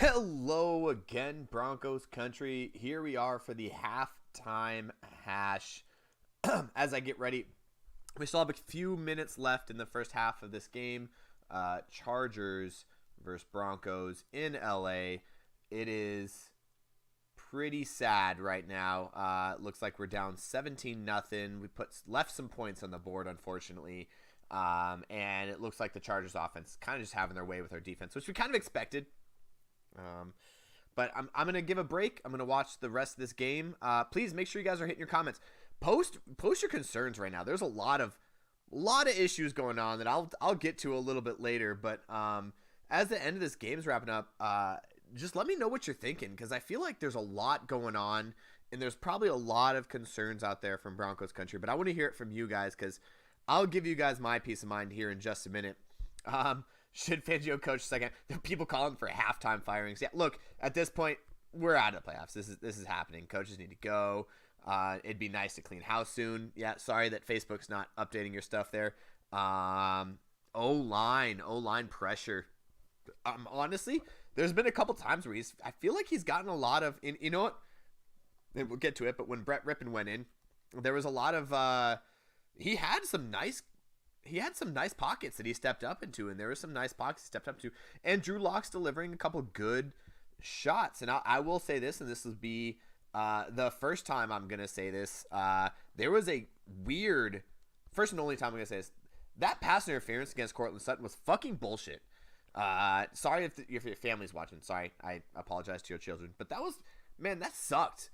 Hello again, Broncos country. Here we are for the halftime hash. As I get ready, we still have a few minutes left in the first half of this game. Chargers versus Broncos in LA. It is pretty sad right now. Looks like we're down 17-0. We left some points on the board, unfortunately. And it looks like the Chargers offense kind of just having their way with our defense, which we kind of expected. But I'm going to give a break. I'm going to watch the rest of this game. Please make sure you guys are hitting your comments. Post your concerns right now. There's a lot of issues going on that I'll get to a little bit later. But as the end of this game is wrapping up, just let me know what you're thinking, because I feel like there's a lot going on, and there's probably a lot of concerns out there from Broncos country. But I want to hear it from you guys, because I'll give you guys my peace of mind here in just a minute. Should Fangio coach second? There are people calling for halftime firings. Yeah, look, at this point, we're out of the playoffs. This is happening. Coaches need to go. It'd be nice to clean house soon. Yeah, sorry that Facebook's not updating your stuff there. O-line pressure. Honestly, there's been a couple times where I feel like he's gotten a lot of, you know what? And we'll get to it, but when Brett Rippon went in, there was a lot of, he had some nice pockets that he stepped up into, and there were some nice pockets he stepped up to. And Drew Lock's delivering a couple good shots. And I will say this, and this will be the first time I'm going to say this. There was a weird, first and only time I'm going to say this, that pass interference against Courtland Sutton was fucking bullshit. Sorry if your family's watching. Sorry, I apologize to your children. But that sucked.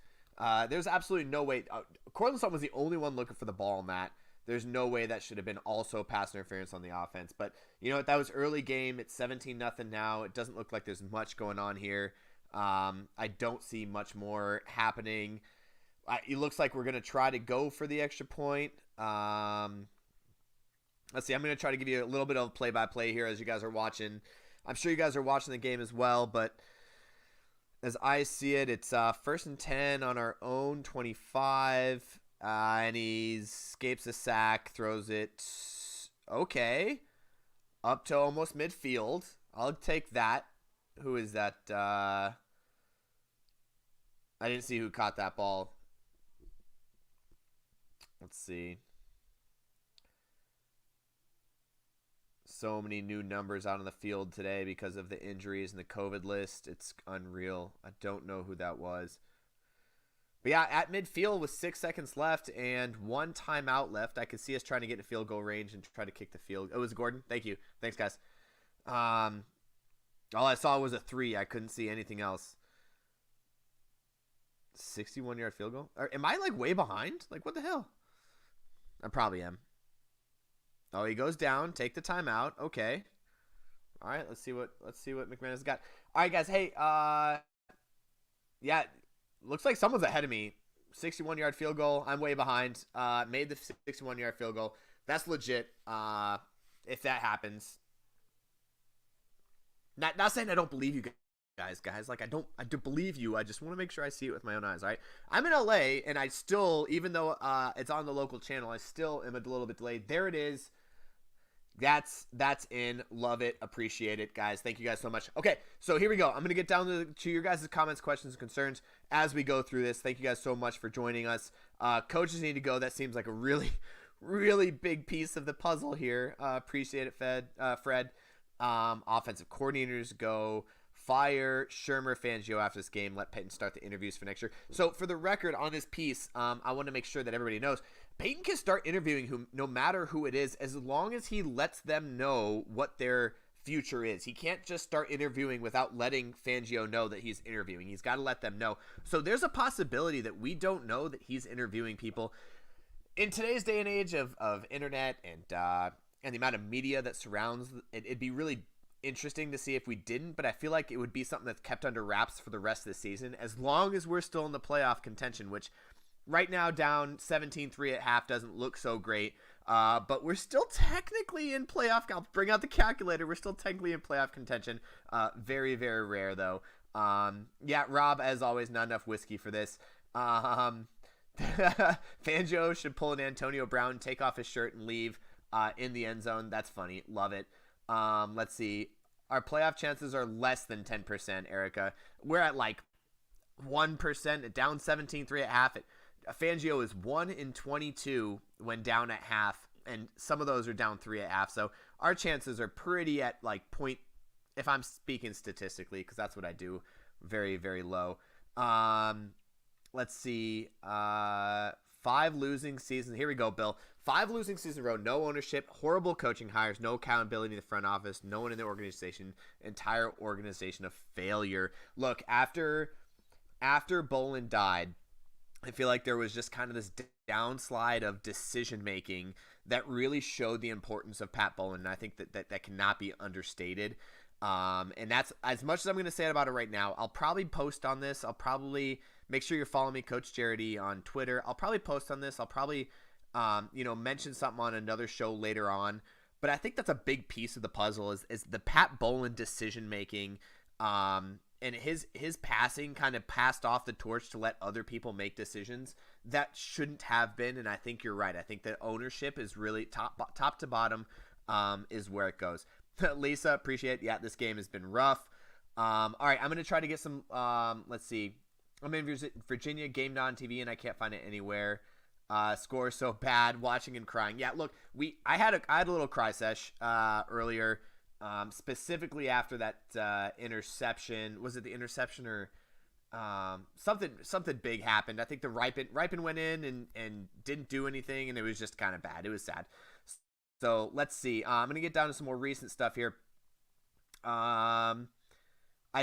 There's absolutely no way. Courtland Sutton was the only one looking for the ball in that. There's no way that should have been also pass interference on the offense. But you know what? That was early game. It's 17-0 now. It doesn't look like there's much going on here. I don't see much more happening. It looks like we're going to try to go for the extra point. Let's see. I'm going to try to give you a little bit of play-by-play here as you guys are watching. I'm sure you guys are watching the game as well, but as I see it, it's 1st and 10 on our own 25. And he escapes a sack, throws it, okay, up to almost midfield. I'll take that. Who is that? I didn't see who caught that ball. Let's see. So many new numbers out on the field today because of the injuries and the COVID list. It's unreal. I don't know who that was. But yeah, at midfield with 6 seconds left and 1 timeout left, I could see us trying to get to field goal range and try to kick the field. Oh, it was Gordon. Thank you. Thanks, guys. All I saw was a 3. I couldn't see anything else. 61-yard field goal? Am I like way behind? Like, what the hell? I probably am. Oh, he goes down. Take the timeout. Okay. All right. Let's see what McManus got. All right, guys. Hey. Yeah. Looks like someone's ahead of me. 61-yard field goal. I'm way behind. Made the 61-yard field goal. That's legit. If that happens. Not saying I don't believe you guys. Like, I do believe you. I just want to make sure I see it with my own eyes, all right? I'm in LA, and I still, even though it's on the local channel, I still am a little bit delayed. There it is. That's in. Love it. Appreciate it, guys. Thank you guys so much. Okay, so here we go. I'm going to get down to your guys' comments, questions, and concerns as we go through this. Thank you guys so much for joining us. Coaches need to go. That seems like a really, really big piece of the puzzle here. Appreciate it, Fred. Offensive coordinators go. Fire Shermer Fangio after this game. Let Peyton start the interviews for next year. So for the record on this piece, I want to make sure that everybody knows Peyton can start interviewing whom, no matter who it is, as long as he lets them know what their future is. He can't just start interviewing without letting Fangio know that he's interviewing. He's got to let them know. So there's a possibility that we don't know that he's interviewing people. In today's day and age of internet and the amount of media that surrounds it, it'd be really interesting to see if we didn't, but I feel like it would be something that's kept under wraps for the rest of the season, as long as we're still in the playoff contention, which right now down 17-3 at half doesn't look so great, but we're still technically in playoff. I'll bring out the calculator. We're still technically in playoff contention. Very, very rare, though. Yeah, Rob, as always, not enough whiskey for this. Fangio should pull an Antonio Brown, take off his shirt, and leave in the end zone. That's funny. Love it. Let's see. Our playoff chances are less than 10%, Erica. We're at like 1%, down 17-3 at half. Fangio is 1 in 22 when down at half, and some of those are down 3 at half. So our chances are pretty at like point, if I'm speaking statistically, because that's what I do, very, very low. Let's see. 5 losing seasons. Here we go, Bill. 5 losing seasons in a row. No ownership. Horrible coaching hires. No accountability in the front office. No one in the organization. Entire organization of failure. Look, after Bolin died, I feel like there was just kind of this downslide of decision making that really showed the importance of Pat Bolin, and I think that cannot be understated. And that's as much as I'm going to say about it right now. I'll probably post on this. I'll probably make sure you're following me, Coach Jarity, on Twitter. I'll probably post on this. I'll probably mention something on another show later on. But I think that's a big piece of the puzzle is the Pat Bolin decision making. And his passing kind of passed off the torch to let other people make decisions that shouldn't have been. And I think you're right. I think that ownership is really top to bottom is where it goes. Lisa, appreciate it. Yeah, this game has been rough. All right, I'm going to try to get some, let's see. I'm in Virginia, game on TV, and I can't find it anywhere. Score so bad, watching and crying. Yeah, look, I had a little cry sesh earlier. Specifically after that interception. Was it the interception or something big happened? I think the Ripon went in and didn't do anything, and it was just kind of bad. It was sad. So let's see. I'm gonna get down to some more recent stuff here. I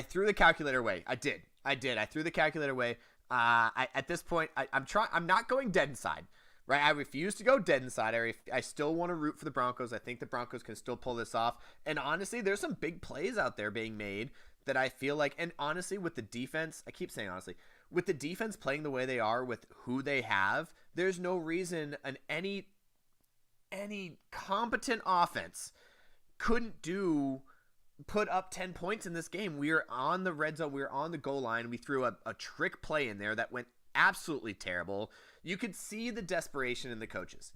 threw the calculator away. I did. I threw the calculator away. At this point, I'm not going dead inside. Right, I refuse to go dead inside. I still want to root for the Broncos. I think the Broncos can still pull this off. And honestly, there's some big plays out there being made that I feel like, and honestly, with the defense, I keep saying honestly, with the defense playing the way they are with who they have, there's no reason any competent offense couldn't put up 10 points in this game. We are on the red zone. We were on the goal line. We threw a trick play in there that went absolutely terrible. You could see the desperation in the coaches.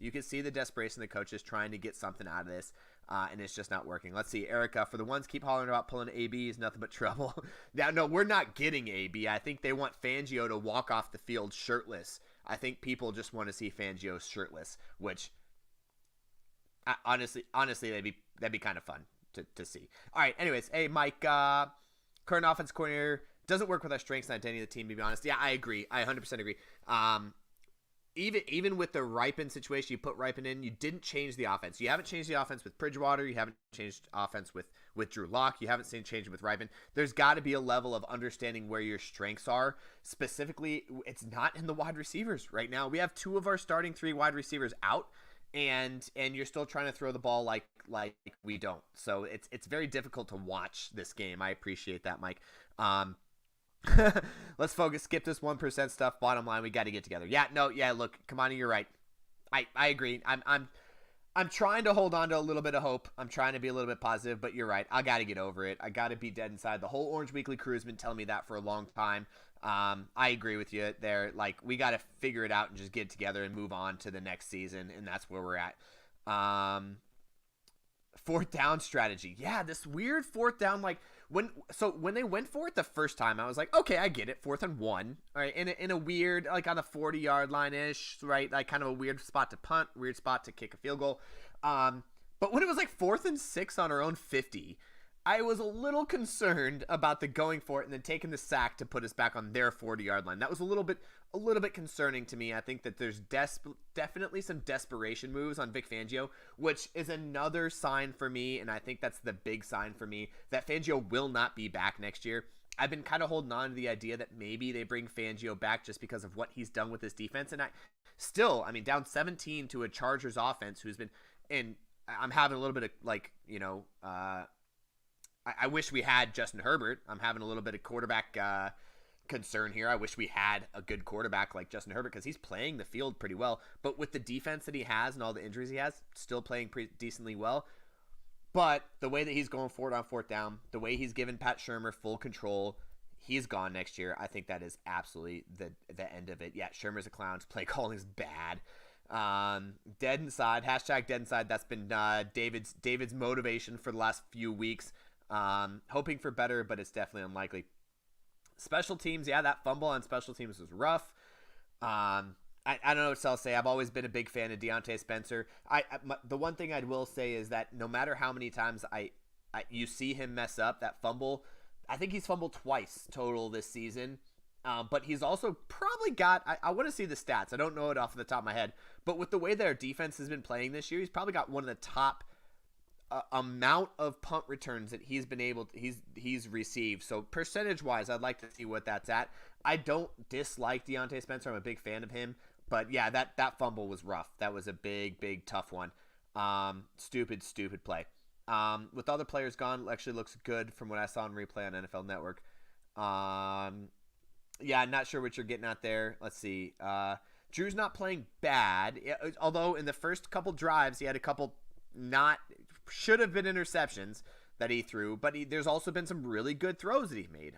Trying to get something out of this, and it's just not working. Let's see, Erica, for the ones keep hollering about pulling AB is nothing but trouble. Now, no, we're not getting AB. I think they want Fangio to walk off the field shirtless. I think people just want to see Fangio shirtless, which honestly, that'd be kind of fun to see. All right, anyways, hey, Mike, current offense coordinator doesn't work with our strengths and identity of the team, to be honest. Yeah, I agree. I 100% agree. Even with the Ripon situation, you put Ripon in, you didn't change the offense. You haven't changed the offense with Bridgewater. You haven't changed offense with Drew Lock. You haven't seen change with Ripon. There's got to be a level of understanding where your strengths are. Specifically, it's not in the wide receivers right now. We have 2 of our starting 3 wide receivers out, and you're still trying to throw the ball like we don't. So it's very difficult to watch this game. I appreciate that, Mike. Let's focus. Skip this 1% stuff. Bottom line, we got to get together. Yeah, look, Kamani, you're right. I agree. I'm trying to hold on to a little bit of hope. I'm trying to be a little bit positive, but you're right. I got to get over it. I got to be dead inside. The whole Orange Weekly crew has been telling me that for a long time. I agree with you there. Like, we got to figure it out and just get together and move on to the next season, and that's where we're at. 4th down strategy. Yeah, this weird 4th down, like, when they went for it the first time, I was like, okay, I get it. 4th and 1, all right, in a weird, like, on the 40-yard line ish, right, like kind of a weird spot to punt, weird spot to kick a field goal. But when it was like 4th and 6 on our own 50, I was a little concerned about the going for it and then taking the sack to put us back on their 40-yard line. That was a little bit concerning to me. I think that there's definitely some desperation moves on Vic Fangio, which is another sign for me, and I think that's the big sign for me, that Fangio will not be back next year. I've been kind of holding on to the idea that maybe they bring Fangio back just because of what he's done with his defense, and down 17 to a Chargers offense who's been, and I'm having a little bit of, like, I wish we had Justin Herbert. I'm having a little bit of quarterback concern here. I wish we had a good quarterback like Justin Herbert because he's playing the field pretty well. But with the defense that he has and all the injuries he has, still playing pretty decently well. But the way that he's going forward on 4th down, the way he's given Pat Shurmur full control, he's gone next year. I think that is absolutely the end of it. Yeah, Shurmur's a clown. His play calling is bad. Dead inside. # dead inside. That's been David's motivation for the last few weeks. Hoping for better, but it's definitely unlikely. Special teams, yeah, that fumble on special teams was rough. I don't know what else to say. I've always been a big fan of Deontay Spencer. The one thing I will say is that no matter how many times you see him mess up that fumble, I think he's fumbled twice total this season. But he's also probably got, I want to see the stats. I don't know it off the top of my head. But with the way that our defense has been playing this year, he's probably got one of the top amount of punt returns that he's been able to, he's received. So percentage wise, I'd like to see what that's at. I don't dislike Deontay Spencer. I'm a big fan of him. But yeah, that fumble was rough. That was a big tough one. Stupid play. With other players gone, actually looks good from what I saw in replay on NFL Network. Yeah, I'm not sure what you're getting at there. Let's see. Drew's not playing bad, although in the first couple drives he had a couple should have been interceptions that he threw, but there's also been some really good throws that he made.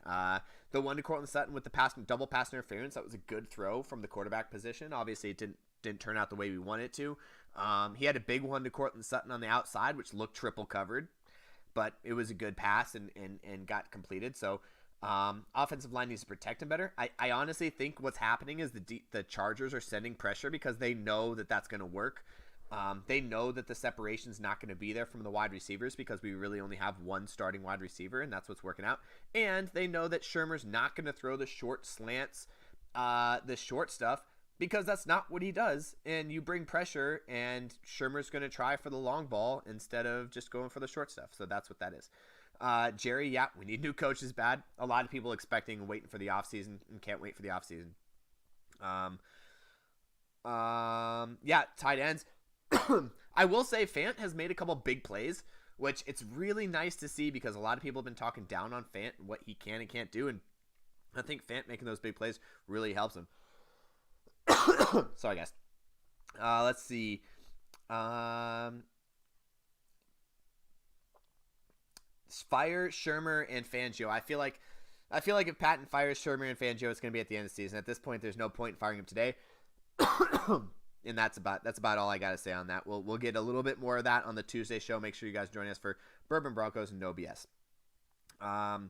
The one to Cortland Sutton with the double pass interference, that was a good throw from the quarterback position. Obviously, it didn't turn out the way we wanted it to. He had a big one to Cortland Sutton on the outside, which looked triple covered, but it was a good pass and got completed. So offensive line needs to protect him better. I honestly think what's happening is the Chargers are sending pressure because they know that that's going to work. They know that the separation is not going to be there from the wide receivers because we really only have one starting wide receiver, and that's what's working out. And they know that Shermer's not going to throw the short slants, the short stuff, because that's not what he does. And you bring pressure, and Shermer's going to try for the long ball instead of just going for the short stuff. So that's what that is. Jerry, yeah, we need new coaches bad. A lot of people expecting and waiting for the offseason and can't wait for the offseason. Yeah, tight ends. I will say Fant has made a couple big plays, which it's really nice to see because a lot of people have been talking down on Fant and what he can and can't do, and I think Fant making those big plays really helps him. Sorry, guys. Let's see. Fire Shermer and Fangio. I feel like if Patton fires Shermer and Fangio, it's going to be at the end of the season. At this point, there's no point in firing him today. And that's about all I got to say on that. We'll get a little bit more of that on the Tuesday show. Make sure you guys join us for Bourbon Broncos and no BS. All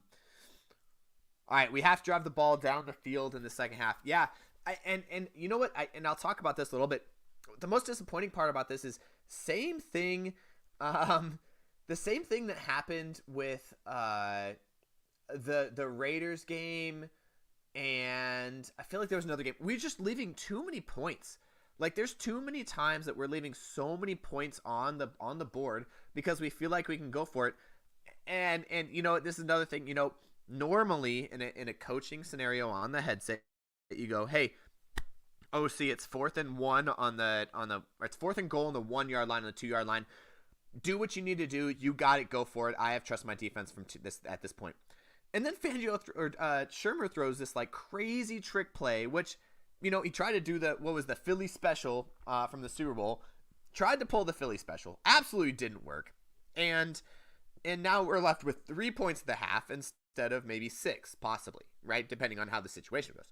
right, we have to drive the ball down the field in the second half. Yeah, and you know what? I'll talk about this a little bit. The most disappointing part about this is same thing. The same thing that happened with the Raiders game, and I feel like there was another game. We're just leaving too many points. Like, there's too many times that we're leaving so many points on the board because we feel like we can go for it. And you know, this is another thing. You know, normally in a coaching scenario on the headset, you go, hey, OC, it's 4th and 1 it's 4th and goal on the 1 yard line, on the 2 yard line. Do what you need to do. You got it. Go for it. I have trust my defense at this point. And then Shermer throws this like crazy trick play, which, you know, he tried to do the Philly special from the Super Bowl. Tried to pull the Philly special. Absolutely didn't work. And now we're left with 3 points at the half instead of maybe 6, possibly, right? Depending on how the situation goes.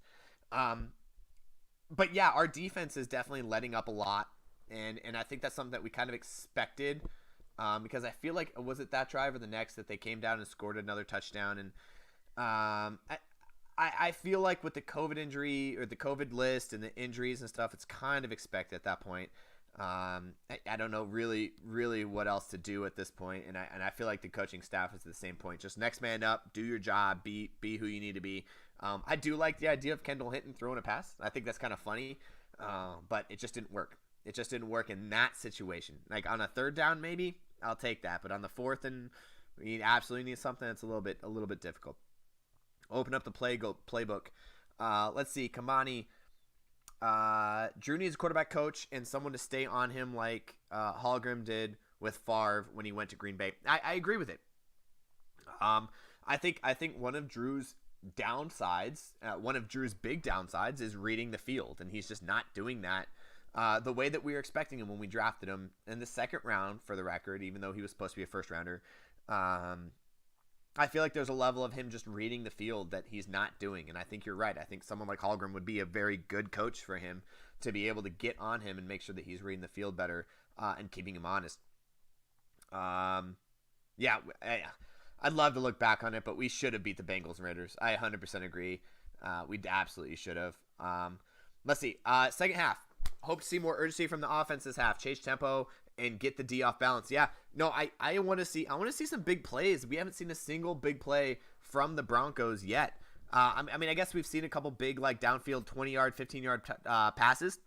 But yeah, our defense is definitely letting up a lot. And I think that's something that we kind of expected. Because I feel like, was it that drive or the next that they came down and scored another touchdown? And I feel like with the COVID injury or the COVID list and the injuries and stuff, it's kind of expected at that point. I don't know really what else to do at this point, and I feel like the coaching staff is at the same point. Just next man up, do your job, be who you need to be. I do like the idea of Kendall Hinton throwing a pass. I think that's kind of funny, but it just didn't work. It just didn't work in that situation. Like on a 3rd down, maybe I'll take that, but on the 4th and we absolutely need something that's a little bit difficult. Open up the playbook. Let's see, Kamani. Drew needs a quarterback coach and someone to stay on him like Hallgrim did with Favre when he went to Green Bay. I agree with it. I think one of Drew's downsides, one of Drew's big downsides is reading the field, and he's just not doing that the way that we were expecting him when we drafted him in the 2nd round, for the record, even though he was supposed to be a 1st rounder. I feel like there's a level of him just reading the field that he's not doing, and I think you're right. I think someone like Hallgrim would be a very good coach for him to be able to get on him and make sure that he's reading the field better and keeping him honest. Yeah, I'd love to look back on it, but we should have beat the Bengals and Raiders. I 100% agree. We absolutely should have. Let's see. Second half. Hope to see more urgency from the offense this half. Change tempo and get the D off balance. Yeah. No, I want to see some big plays. We haven't seen a single big play from the Broncos yet. I mean, I guess we've seen a couple big like downfield 20-yard, 15-yard passes,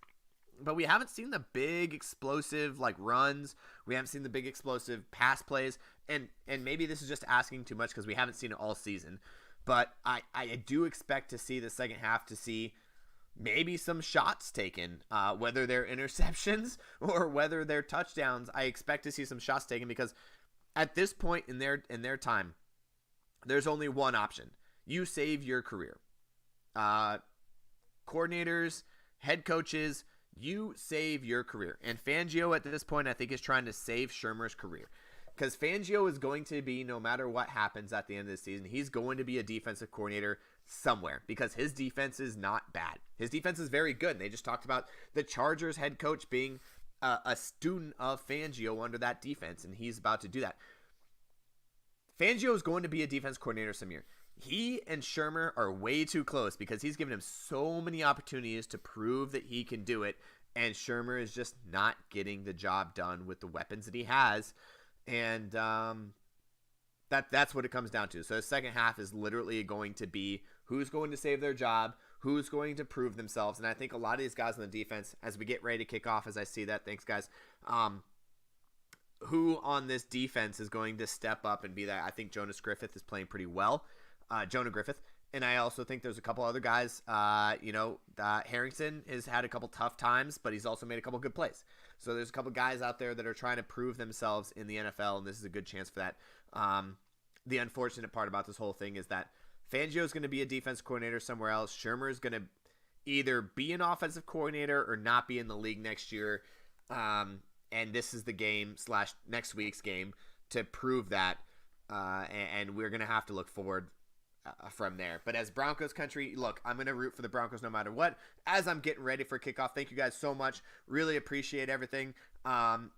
but we haven't seen the big explosive like runs. We haven't seen the big explosive pass plays. And maybe this is just asking too much because we haven't seen it all season. But I do expect to see the second half to see maybe some shots taken, whether they're interceptions or whether they're touchdowns. I expect to see some shots taken because at this point in their time, there's only one option. You save your career. Coordinators, head coaches, you save your career. And Fangio at this point, I think, is trying to save Shurmur's career. Because Fangio is going to be, no matter what happens at the end of the season, he's going to be a defensive coordinator somewhere because his defense is not bad. His defense is very good. And they just talked about the Chargers head coach being a student of Fangio under that defense, and he's about to do that. Fangio is going to be a defense coordinator some year. He and Shurmur are way too close because he's given him so many opportunities to prove that he can do it, and Shurmur is just not getting the job done with the weapons that he has. And that's what it comes down to. So the second half is literally going to be who's going to save their job, who's going to prove themselves. And I think a lot of these guys on the defense, as we get ready to kick off, as I see that, thanks guys, who on this defense is going to step up and be that? I think Jonas Griffith is playing pretty well. Jonah Griffith. And I also think there's a couple other guys, Harrington has had a couple tough times, but he's also made a couple good plays. So there's a couple guys out there that are trying to prove themselves in the NFL, and this is a good chance for that. The unfortunate part about this whole thing is that Fangio is going to be a defense coordinator somewhere else. Shurmur is going to either be an offensive coordinator or not be in the league next year. And this is the game / next week's game to prove that. And we're going to have to look forward from there. But as Broncos country, look, I'm going to root for the Broncos no matter what. As I'm getting ready for kickoff, thank you guys so much. Really appreciate everything.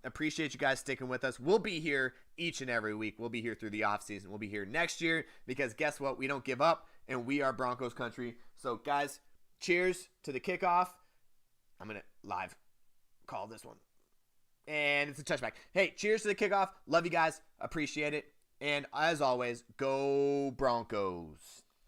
Appreciate you guys sticking with us. We'll be here each and every week. We'll be here through the offseason. We'll be here next year because guess what? We don't give up, and we are Broncos country. So, guys, cheers to the kickoff. I'm going to live call this one. And it's a touchback. Hey, cheers to the kickoff. Love you guys. Appreciate it. And as always, go Broncos.